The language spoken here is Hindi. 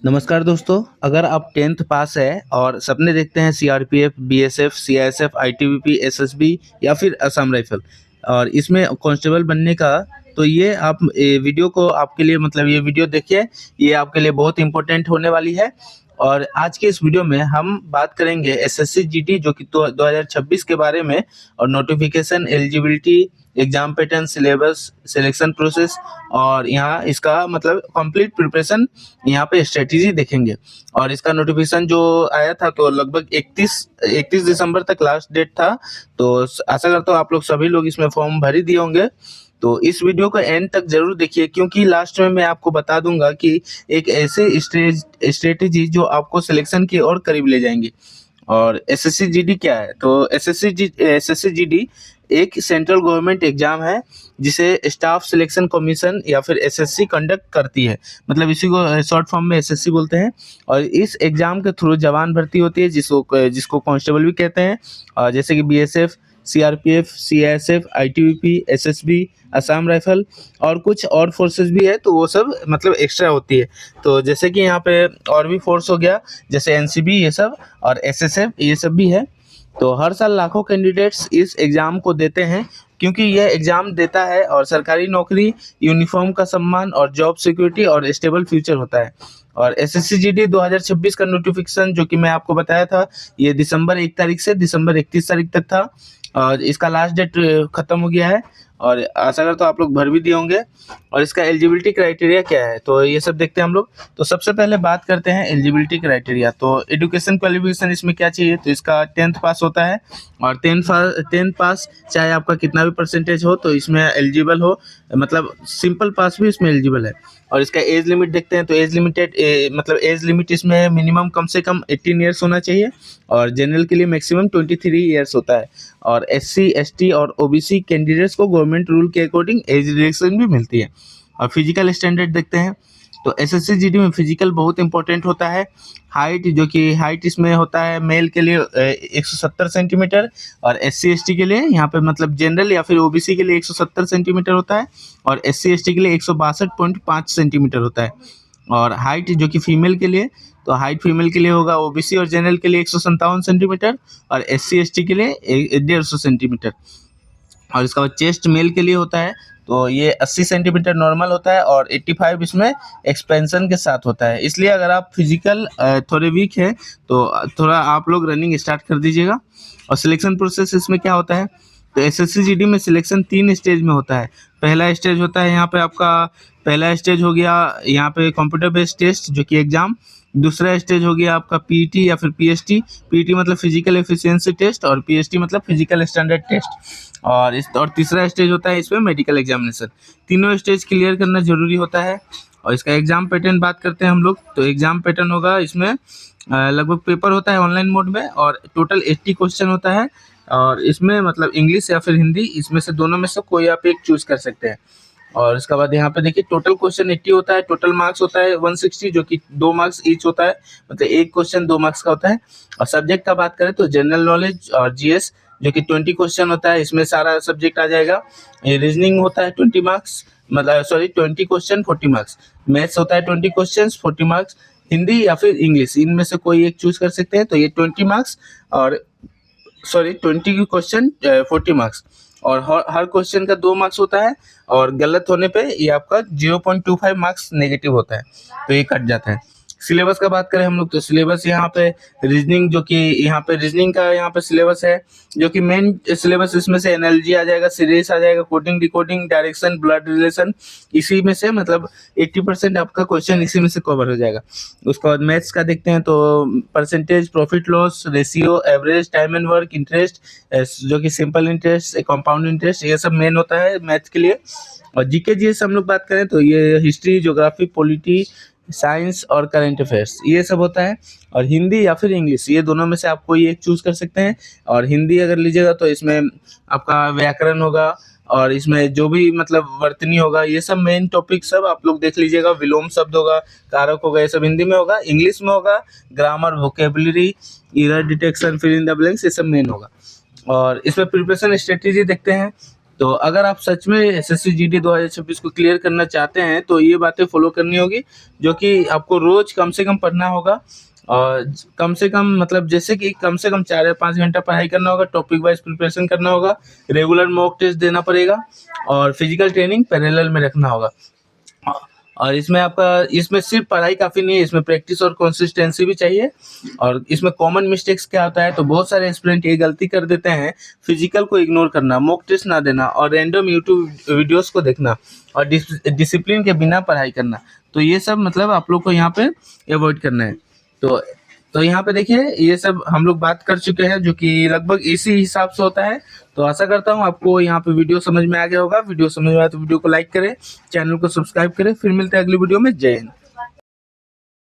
नमस्कार दोस्तों, अगर आप 10th पास है और सपने देखते हैं CRPF, BSF, CISF, ITBP, SSB या फिर असम राइफल और इसमें कांस्टेबल बनने का, तो ये आप वीडियो को आपके लिए मतलब ये वीडियो देखिए, ये आपके लिए बहुत इम्पोर्टेंट होने वाली है। और आज के इस वीडियो में हम बात करेंगे एसएससी जीडी जो कि 2026 के बारे में और notification, eligibility, exam pattern, syllabus, selection process और यहाँ इसका मतलब कंप्लीट प्रिपरेशन, यहाँ पे स्ट्रेटेजी देखेंगे। और इसका नोटिफिकेशन जो आया था तो लगभग 31 दिसंबर तक लास्ट डेट था। तो आशा करता हूँ आप लोग सभी लोग इसमें फॉर्म भर ही दिए होंगे। तो इस वीडियो को एंड तक जरूर देखिए, क्योंकि लास्ट में मैं आपको बता दूंगा कि एक ऐसे स्ट्रेटेजी जो आपको सिलेक्शन की ओर करीब ले जाएंगी। और एसएससी जीडी क्या है? तो एसएससी जीडी एक सेंट्रल गवर्नमेंट एग्जाम है जिसे स्टाफ सिलेक्शन कमीशन या फिर एसएससी कंडक्ट करती है। मतलब इसी को शॉर्ट फॉर्म में एसएससी बोलते हैं। और इस एग्जाम के थ्रू जवान भर्ती होती है जिसको कांस्टेबल भी कहते हैं। और जैसे कि BSF, CRPF, CISF, ITBP, SSB, Assam rifle और कुछ और फोर्सेस भी है, तो वो सब मतलब एक्स्ट्रा होती है। तो जैसे कि यहाँ पे और भी फोर्स हो गया, जैसे एनसीबी, ये सब और एसएसएफ, ये सब भी है। तो हर साल लाखों कैंडिडेट्स इस एग्ज़ाम को देते हैं, क्योंकि यह एग्ज़ाम देता है और सरकारी नौकरी, यूनिफॉर्म का सम्मान और जॉब सिक्योरिटी और स्टेबल फ्यूचर होता है। और एसएससी जीडी 2026 का नोटिफिकेशन जो कि मैं आपको बताया था, ये दिसंबर 1 तारीख से दिसंबर 31 तारीख तक था। और इसका लास्ट डेट ख़त्म हो गया है और आशा करता हूँ आप लोग भर भी दिए होंगे। और इसका एलिजिबिलिटी क्राइटेरिया क्या है, तो ये सब देखते हैं हम लोग। तो सबसे पहले बात करते हैं एलिजिबिलिटी क्राइटेरिया। तो एजुकेशन क्वालिफिकेशन इसमें क्या चाहिए, तो इसका 10th पास होता है। और 10th पास चाहे आपका कितना भी परसेंटेज हो तो इसमें एलिजिबल हो, मतलब सिंपल पास भी इसमें एलिजिबल है। और इसका एज लिमिट देखते हैं, तो मतलब एज लिमिट इसमें मिनिमम कम से कम 18 ईयर्स होना चाहिए और जनरल के लिए मैक्सिमम 23 ईयर्स होता है। और एससी, एसटी और ओबीसी कैंडिडेट्स को गवर्नमेंट रूल के अकॉर्डिंग एज रिलैक्सेशन भी मिलती है। और फिजिकल स्टैंडर्ड देखते हैं, तो एसएससी जीडी में फिजिकल बहुत इंपॉर्टेंट होता है। हाइट, जो कि हाइट इसमें होता है मेल के लिए 170 सेंटीमीटर और एससी एसटी के लिए यहाँ पे मतलब जनरल या फिर ओबीसी के लिए 170 सेंटीमीटर होता है और एससी एसटी के लिए 162.5 सेंटीमीटर होता है। और हाइट जो कि फीमेल के लिए, तो हाइट फीमेल के लिए होगा ओबीसी और जनरल के लिए 157 सेंटीमीटर और एससी एसटी के लिए 150 सेंटीमीटर। और इसका चेस्ट मेल के लिए होता है, तो ये 80 सेंटीमीटर नॉर्मल होता है और 85 इसमें एक्सपेंशन के साथ होता है। इसलिए अगर आप फिजिकल थोड़े वीक हैं तो थोड़ा आप लोग रनिंग स्टार्ट कर दीजिएगा। और सिलेक्शन प्रोसेस इसमें क्या होता है, तो एसएससी जीडी में सिलेक्शन 3 स्टेज में होता है। पहला स्टेज होता है यहाँ पे आपका, पहला स्टेज हो गया यहाँ पे कंप्यूटर बेस्ड टेस्ट जो कि एग्जाम। दूसरा स्टेज हो गया आपका पीटी या फिर पीएसटी। पीटी मतलब फिजिकल एफिशिएंसी टेस्ट और पीएसटी मतलब फिजिकल स्टैंडर्ड टेस्ट। और तीसरा स्टेज होता है इसमें मेडिकल एग्जामिनेशन। तीनों स्टेज क्लियर करना जरूरी होता है। और इसका एग्जाम पैटर्न बात करते हैं हम लोग, तो एग्जाम पैटर्न होगा इसमें लगभग पेपर होता है ऑनलाइन मोड में और टोटल 80 क्वेश्चन होता है। और इसमें मतलब इंग्लिश या फिर हिंदी, इसमें से दोनों में से कोई आप एक चूज कर सकते हैं। और इसके बाद यहाँ पे देखिए टोटल क्वेश्चन 80 होता है, टोटल मार्क्स होता है 160 जो कि 2 मार्क्स ईच होता है, मतलब एक क्वेश्चन 2 मार्क्स का होता है। और सब्जेक्ट का बात करें तो जनरल नॉलेज और जीएस जो कि 20 क्वेश्चन होता है, इसमें सारा सब्जेक्ट आ जाएगा। रीजनिंग होता है 20 मार्क्स, मतलब सॉरी 20 क्वेश्चन 40 मार्क्स। मैथ्स होता है 20 क्वेश्चन 40 मार्क्स। हिंदी या फिर इंग्लिश, इनमें से कोई एक चूज कर सकते हैं, तो ये 20 मार्क्स और 20 क्वेश्चन 40 मार्क्स। और हर क्वेश्चन का 2 मार्क्स होता है और गलत होने पे ये आपका 0.25 मार्क्स नेगेटिव होता है, तो ये कट जाता है। सिलेबस का बात करें हम लोग, तो सिलेबस यहाँ पे रीजनिंग, जो कि यहाँ पे रीजनिंग का यहाँ पे सिलेबस है, जो कि मेन सिलेबस इसमें से एनालॉजी आ जाएगा, सीरीज आ जाएगा, coding, decoding, direction, blood relation, इसी में से मतलब 80% आपका क्वेश्चन इसी में से कवर हो जाएगा। उसके बाद मैथ्स का देखते हैं, तो percentage, profit loss ratio, average, time and work, interest जो कि सिंपल इंटरेस्ट, कंपाउंड इंटरेस्ट, ये सब मेन होता है मैथ्स के लिए। और जीके जीएस हम लोग बात करें तो ये हिस्ट्री, ज्योग्राफी, पॉलिटी, साइंस और करंट अफेयर्स, ये सब होता है। और हिंदी या फिर इंग्लिश, ये दोनों में से आप कोई एक चूज कर सकते हैं। और हिंदी अगर लीजिएगा तो इसमें आपका व्याकरण होगा और इसमें जो भी मतलब वर्तनी होगा, ये सब मेन टॉपिक सब आप लोग देख लीजिएगा। विलोम शब्द होगा, कारक होगा, ये सब हिंदी में होगा। इंग्लिश में होगा grammar, vocabulary, error detection, fill in the blanks, ये सब मेन होगा। और इसमें प्रिपरेशन स्ट्रेटेजी देखते हैं, तो अगर आप सच में एसएससी जीडी 2026 को क्लियर करना चाहते हैं तो ये बातें फॉलो करनी होगी, जो कि आपको रोज कम से कम पढ़ना होगा और कम से कम मतलब जैसे कि कम से कम 4 या 5 घंटा पढ़ाई करना होगा, टॉपिक वाइज प्रिपरेशन करना होगा, रेगुलर मॉक टेस्ट देना पड़ेगा और फिजिकल ट्रेनिंग पैरेलल में रखना होगा। और इसमें सिर्फ पढ़ाई काफ़ी नहीं है, इसमें प्रैक्टिस और कंसिस्टेंसी भी चाहिए। और इसमें कॉमन मिस्टेक्स क्या होता है, तो बहुत सारे एस्पिरेंट ये गलती कर देते हैं, फिजिकल को इग्नोर करना, मॉक टेस्ट ना देना और रैंडम यूट्यूब वीडियोस को देखना और डिसिप्लिन के बिना पढ़ाई करना। तो ये सब मतलब आप लोग को यहाँ पे अवॉइड करना है। तो यहाँ पे देखिए ये सब हम लोग बात कर चुके हैं, जो कि लगभग इसी हिसाब से होता है। तो आशा करता हूँ आपको यहाँ पे वीडियो समझ में आ गया होगा। वीडियो समझ में आया तो वीडियो को लाइक करें, चैनल को सब्सक्राइब करें। फिर मिलते हैं अगली वीडियो में। जय हिंद।